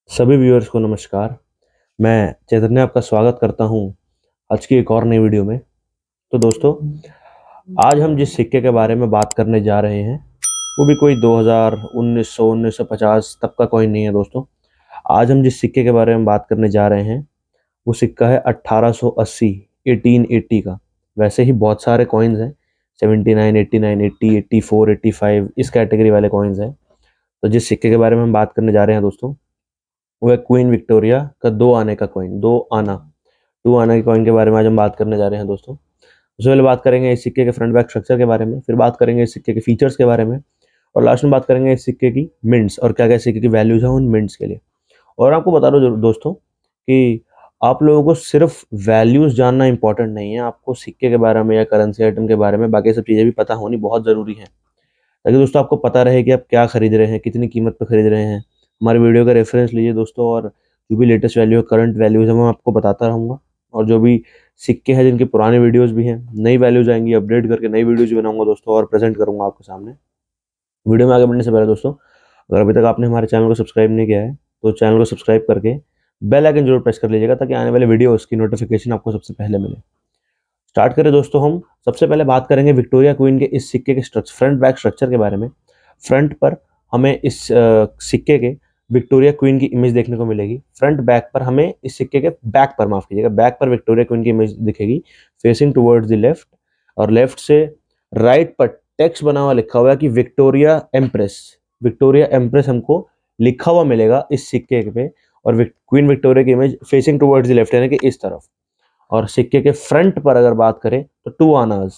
सभी व्यूअर्स को नमस्कार। मैं चैतन्य आपका स्वागत करता हूं आज की एक और नई वीडियो में। तो दोस्तों, आज हम जिस सिक्के के बारे में बात करने जा रहे हैं वो भी कोई 2000 1900 1950 तब का कॉइन नहीं है दोस्तों। आज हम जिस सिक्के के बारे में बात करने जा रहे हैं वो सिक्का है 1880 1880 का। वैसे ही बहुत सारे कॉइन्स हैं, 79 89 80 84 85 इस कैटेगरी वाले कॉइन्स हैं। तो जिस सिक्के के बारे में हम बात करने जा रहे हैं दोस्तों वो है क्वीन विक्टोरिया का 2 आने का कॉइन। 2 आना, 2 आना के कॉइन के बारे में आज हम बात करने जा रहे हैं दोस्तों। सबसे पहले बात करेंगे इस सिक्के के फ्रंट बैक स्ट्रक्चर के बारे में, फिर बात करेंगे इस सिक्के के फीचर्स के बारे में, और लास्ट में बात करेंगे इस सिक्के की मिंट्स और क्या क्या सिक्के की वैल्यूज हैं उन मिंट्स के लिए। और आपको बता दो दोस्तों कि आप लोगों को सिर्फ वैल्यूज जानना इंपॉर्टेंट नहीं है, आपको सिक्के के बारे में या करेंसी आइटम के बारे में बाकी सब चीज़ें भी पता होनी बहुत ज़रूरी है, ताकि दोस्तों आपको पता रहे कि आप क्या खरीद रहे हैं, कितनी कीमत पर खरीद रहे हैं। हमारे वीडियो का रेफरेंस लीजिए दोस्तों, और जो भी लेटेस्ट वैल्यू है, करंट वैल्यूज है, मैं आपको बताता रहूँगा। और जो भी सिक्के हैं जिनके पुराने वीडियोस भी हैं, नई वैल्यूज आएंगी, अपडेट करके नई वीडियोज बनाऊंगा दोस्तों और प्रेजेंट करूंगा आपके सामने। वीडियो में आगे बढ़ने से पहले दोस्तों, अगर अभी तक आपने हमारे चैनल को सब्सक्राइब नहीं किया है तो चैनल को सब्सक्राइब करके बेल आइकन जरूर प्रेस कर लीजिएगा, ताकि आने वाले वीडियोस की नोटिफिकेशन आपको सबसे पहले मिले। स्टार्ट करें दोस्तों। हम सबसे पहले बात करेंगे विक्टोरिया क्वीन के इस सिक्के के स्ट्रक्चर, फ्रंट बैक स्ट्रक्चर के बारे में। फ्रंट पर हमें इस सिक्के के विक्टोरिया क्वीन की इमेज देखने को मिलेगी। फ्रंट बैक पर हमें इस सिक्के के बैक पर, माफ कीजिएगा, बैक पर विक्टोरिया क्वीन की इमेज दिखेगी फेसिंग टुवर्ड्स द लेफ्ट, और लेफ्ट से राइट पर टेक्स्ट बना हुआ लिखा हुआ है कि विक्टोरिया एम्प्रेस। विक्टोरिया एम्प्रेस हमको लिखा हुआ मिलेगा इस सिक्के पे, और क्वीन विक्टोरिया की image facing towards the left यानी कि इस तरफ। और सिक्के के फ्रंट पर अगर बात करें तो 2 आनाज,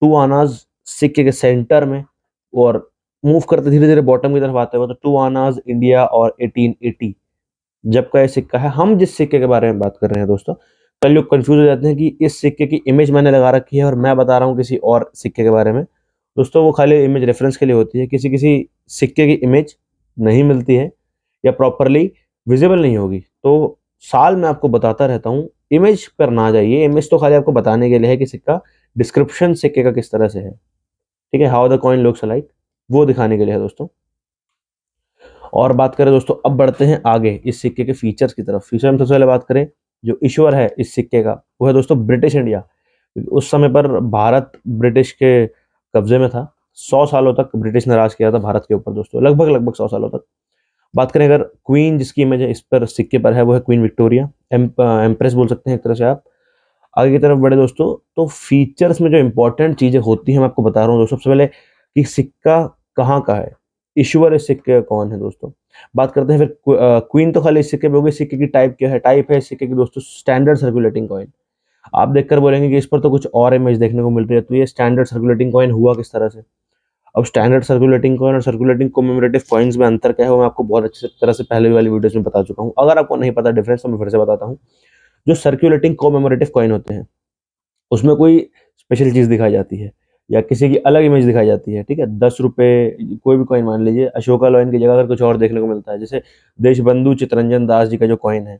2 आनाज सिक्के के सेंटर में, और मूव करते धीरे धीरे बॉटम की तरफ आते हुए तो 2 आनाज इंडिया और 1880 जब का ये सिक्का है। हम जिस सिक्के के बारे में बात कर रहे हैं दोस्तों, कई लोग कंफ्यूज हो जाते हैं कि इस सिक्के की इमेज मैंने लगा रखी है और मैं बता रहा हूँ किसी और सिक्के के बारे में। दोस्तों वो खाली इमेज रेफरेंस के लिए होती है, किसी किसी सिक्के की इमेज नहीं मिलती है या प्रॉपरली विजिबल नहीं होगी। तो साल में आपको बताता रहता हूँ, इमेज पर ना जाइए। इमेज तो खाली आपको बताने के लिए है कि सिक्का, डिस्क्रिप्शन सिक्के का किस तरह से है, ठीक है, how the coin looks like, वो दिखाने के लिए है दोस्तों। और बात करें दोस्तों, अब बढ़ते हैं आगे इस सिक्के के फीचर्स की तरफ। फीचर में सबसे पहले बात करें, जो इश्यूअर है इस सिक्के का वो है दोस्तों ब्रिटिश इंडिया। उस समय पर भारत ब्रिटिश के कब्जे में था। 100 सालों तक ब्रिटिश ने राज किया था भारत के ऊपर दोस्तों, लगभग लगभग 100 सालों तक। बात करें अगर क्वीन जिसकी इमेज है इस पर सिक्के पर है, वो है क्वीन विक्टोरिया, एम्प्रेस बोल सकते हैं एक तरह से आप। आगे की तरफ बढ़े दोस्तों, तो फीचर्स में जो इंपॉर्टेंट चीजें होती हैं मैं आपको बता रहा हूँ दोस्तों। सबसे पहले कि सिक्का कहाँ का है, इशूअर इस सिक्के का कौन है दोस्तों। बात करते हैं फिर क्वीन तो खाली इस सिक्के पे होगी। सिक्के की टाइप क्या है, टाइप है इस सिक्के की दोस्तों स्टैंडर्ड सर्कुलेटिंग कॉइन। आप देखकर बोलेंगे कि इस पर तो कुछ और इमेज देखने को मिल रही है, तो ये स्टैंडर्ड सर्कुलेटिंग कॉइन हुआ किस तरह से। अब स्टैंडर्ड सर्कुलेटिंग कॉइन और सर्कुलेटिंग कोमेमोरेटिव कॉइन्स में अंतर क्या है वो मैं आपको बहुत अच्छी तरह से पहले वाली वीडियोस में बता चुका हूँ। अगर आपको नहीं पता डिफरेंस तो मैं फिर से बताता हूँ। जो सर्कुलेटिंग कोमेमोरेटिव कॉइन होते हैं उसमें कोई स्पेशल चीज दिखाई जाती है या किसी की अलग इमेज दिखाई जाती है, ठीक है। 10 रुपए कोई भी कॉइन मान लीजिए, अशोका लॉइन की जगह अगर कुछ और देखने को मिलता है, जैसे देशबंधु चित्तरंजन दास जी का जो कॉइन है,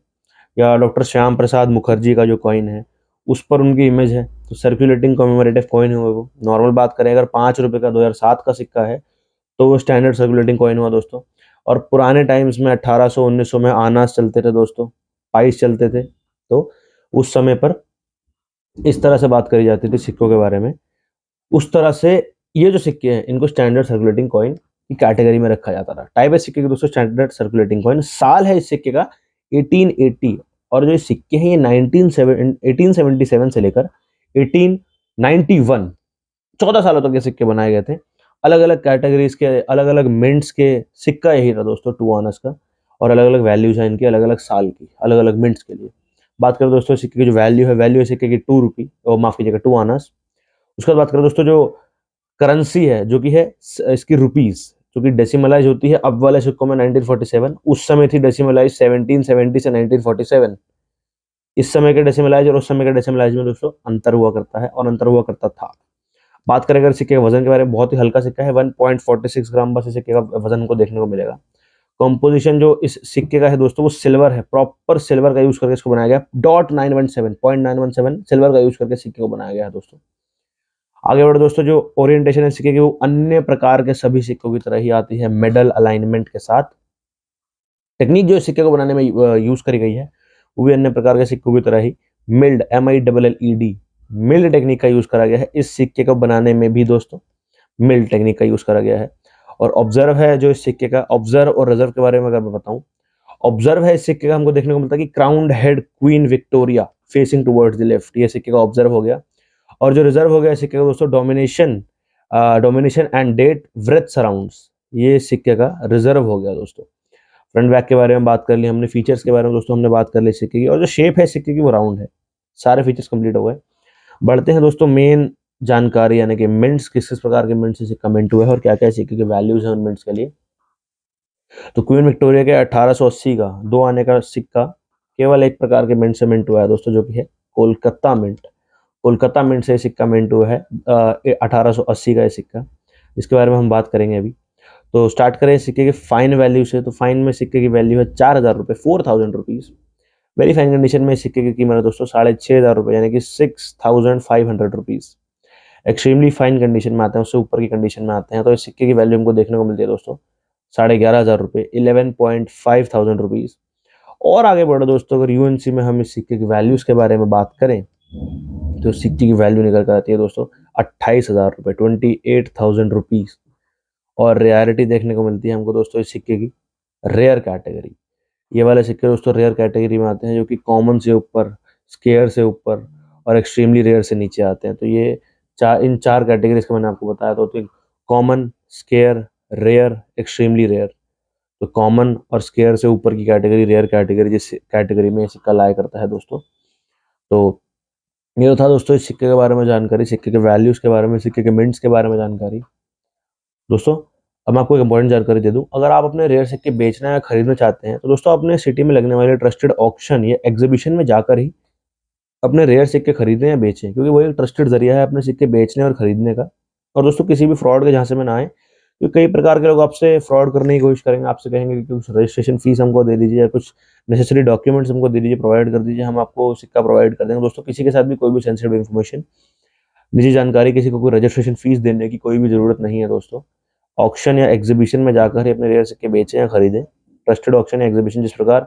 या डॉक्टर श्याम प्रसाद मुखर्जी का जो कॉइन है, उस पर उनकी इमेज है, तो सर्कुलेटिंग कॉमेमोरेटिव कॉइन हुआ वो। नॉर्मल बात करें, अगर 5 रुपए का 2007 का सिक्का है तो वो स्टैंडर्ड सर्कुलेटिंग कॉइन हुआ दोस्तों। और पुराने टाइम्स में 1800 1900 में आनास चलते थे दोस्तों, पाइस चलते थे, तो उस समय पर इस तरह से बात करी जाती थी सिक्कों के बारे में। उस तरह से ये जो सिक्के हैं इनको स्टैंडर्ड सर्कुलेटिंग कॉइन की कैटेगरी में रखा जाता था। टाइप है सिक्के के दोस्तों स्टैंडर्ड सर्कुलेटिंग कॉइन। साल है इस सिक्के का 1880, और जो ये सिक्के हैं ये 1877 से लेकर 1891, 14 सालों तक ये सिक्के बनाए गए थे। अलग अलग कैटेगरीज के, अलग अलग मिंट्स के सिक्का यही था दोस्तों 2 आनस का, और अलग अलग वैल्यूज हैं इनकी, अलग अलग साल की, अलग अलग मिंट्स के लिए। बात करें दोस्तों सिक्के की जो वैल्यू है, वैल्यू है सिक्के की 2 रुपी, और माफ कीजिएगा 2 आनस। उसके बाद बात करें दोस्तों जो करेंसी है जो कि है इसकी रुपीज, जो कि डेसिमलाइज होती है अब वाले सिक्कों में 1947, उस समय थी डेसिमलाइज 1770 से 1947। इस समय के डेसिमलाइज और उस समय के डेसिमलाइज में दोस्तों अंतर हुआ करता है और अंतर हुआ करता था। बात करें अगर सिक्के के वजन के बारे में, बहुत ही हल्का सिक्का है, 1.46 ग्राम बस इस सिक्के का वजन को देखने को मिलेगा। कंपोजिशन जो इस सिक्के का है दोस्तों वो सिल्वर है, प्रॉपर सिल्वर का यूज करके इसको बनाया गया। .917 सिल्वर का यूज करके सिक्के को बनाया गया है दोस्तों। आगे बढ़े दोस्तों, जो ओरिएंटेशन है सिक्के की वो अन्य प्रकार के सभी सिक्कों की तरह ही आती है मेडल अलाइनमेंट के साथ। टेक्निक जो सिक्के को बनाने में यूज करी गई है वो भी अन्य प्रकार के सिक्कों की तरह ही मिल्ड MILLED मिल्ड टेक्निक का यूज करा गया है। इस सिक्के को बनाने में भी दोस्तों मिल्ड टेक्निक का यूज करा गया है। और ऑब्जर्व है जो इस सिक्के का, ऑब्जर्व और रिजर्व के बारे में अगर मैं बताऊं, ऑब्जर्व है इस सिक्के का हमको देखने को मिलता है कि crowned head queen Victoria facing towards the left, ये सिक्के का ऑब्जर्व हो गया। और जो रिजर्व हो गया इस सिक्के का दोस्तों, domination and date wreath surrounds, ये सिक्के का रिजर्व हो गया दोस्तों। फ्रंट बैक के बारे में बात कर ली हमने, फीचर्स के बारे में दोस्तों हमने बात कर ली सिक्के की, और जो शेप है सिक्के की वो राउंड है। सारे फीचर्स कंप्लीट हो गए। बढ़ते हैं दोस्तों मेन जानकारी, यानी कि मिंट्स, किस किस प्रकार के मिंट्स से सिक्का मिंट हुआ है और क्या क्या सिक्के के वैल्यूज हैं उन मिंट्स के लिए। तो क्वीन विक्टोरिया के 1880 का 2 आने का सिक्का केवल एक प्रकार के मिंट से मिंट हुआ है दोस्तों, जो कि है कोलकाता मिंट। कोलकाता मिंट से सिक्का मिंट हुआ है 1880 का ये सिक्का, इसके बारे में हम बात करेंगे अभी। तो स्टार्ट करें सिक्के के फाइन वैल्यू से। तो फाइन में सिक्के की वैल्यू है 4000 रुपये, 4000 रुपीज़। वेरी फाइन कंडीशन में सिक्के की कीमत है दोस्तों 6500 रुपये, यानी कि 6500 रुपीज़। एक्सट्रीमली फाइन कंडीशन में आते हैं, उससे ऊपर की कंडीशन में आते हैं, तो इस सिक्के की वैल्यू हमको देखने को मिलती है दोस्तों 11,500 रुपये, 11.5 रुपीज़। और आगे बढ़ो दोस्तों, अगर यूएनसी में हम इस सिक्के की वैल्यूज़ के बारे में बात करें तो सिक्के की वैल्यू निकल कर आती है दोस्तों 28,000 रुपये, 28,000 रुपीज़। और रेयरिटी देखने को मिलती है हमको दोस्तों इस सिक्के की रेयर कैटेगरी। ये वाले सिक्के दोस्तों रेयर कैटेगरी में आते हैं, जो कि कॉमन से ऊपर, स्केयर से ऊपर और एक्सट्रीमली रेयर से नीचे आते हैं। तो ये इन चार कैटेगरीज का मैंने आपको बताया। तो common, scarce, rare, extremely rare. तो कॉमन और स्केयर से ऊपर की कैटेगरी रेयर कैटेगरी, जिस कैटेगरी में ये सिक्का लाया करता है दोस्तों। तो ये तो था दोस्तों इस सिक्के के बारे में जानकारी, सिक्के के वैल्यूज़ के बारे में, सिक्के के मिंट्स के बारे में जानकारी। दोस्तों अब मैं आपको एक इंपॉर्टेंट जानकारी दे दूं, अगर आप अपने रेयर सिक्के बेचना या खरीदना चाहते हैं तो दोस्तों अपने सिटी में लगने वाले ट्रस्टेड ऑक्शन या एग्जीबिशन में जाकर ही अपने रेयर सिक्के खरीदें या बेचें, क्योंकि वही एक ट्रस्टेड जरिया है अपने सिक्के बेचने और खरीदने का। और दोस्तों किसी भी फ्रॉड के झांसे में ना आए, क्योंकि कई प्रकार के लोग आपसे फ्रॉड करने की कोशिश करेंगे। आपसे कहेंगे कि कुछ रजिस्ट्रेशन फीस हमको दे दीजिए या कुछ नेसेसरी डॉक्यूमेंट्स हमको दे दीजिए, प्रोवाइड कर दीजिए, हम आपको सिक्का प्रोवाइड कर देंगे। दोस्तों किसी के साथ भी कोई भी सेंसिटिव इन्फॉर्मेशन, निजी जानकारी, किसी को कोई रजिस्ट्रेशन फीस देने की कोई भी जरूरत नहीं है दोस्तों। ऑक्शन या एग्जीबिशन में जाकर ही अपने रेयर सिक्के बेचें या खरीदें। ट्रस्टेड ऑक्शन या एग्जीबिशन, जिस प्रकार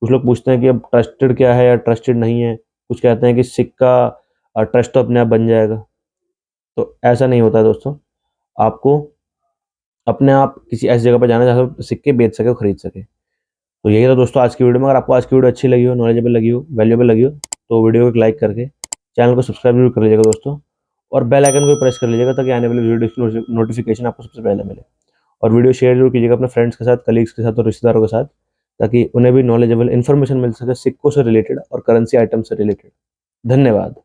कुछ लोग पूछते हैं कि अब ट्रस्टेड क्या है या ट्रस्टेड नहीं है, कुछ कहते हैं कि सिक्का ट्रस्ट तो अपने आप बन जाएगा, तो ऐसा नहीं होता है दोस्तों। आपको अपने आप किसी ऐसी जगह पर जाना जहाँ से सिक्के बेच सके और खरीद सके। तो यही था दोस्तों आज की वीडियो में। अगर आपको आज की वीडियो अच्छी लगी हो, नॉलेजेबल लगी हो, वैल्यूएबल लगी हो, तो वीडियो को एक लाइक करके चैनल को सब्सक्राइब जरूर कर लीजिएगा दोस्तों, और बेल आइकन को प्रेस कर लीजिएगा ताकि आने वाली वीडियो की नोटिफिकेशन आपको सबसे पहले मिले। और वीडियो शेयर जरूर कीजिएगा अपने फ्रेंड्स के साथ, कलीग्स के साथ और रिश्तेदारों के साथ, ताकि उन्हें भी नॉलेजेबल इन्फॉर्मेशन मिल सके सिक्कों से रिलेटेड और करेंसी आइटम से रिलेटेड। धन्यवाद।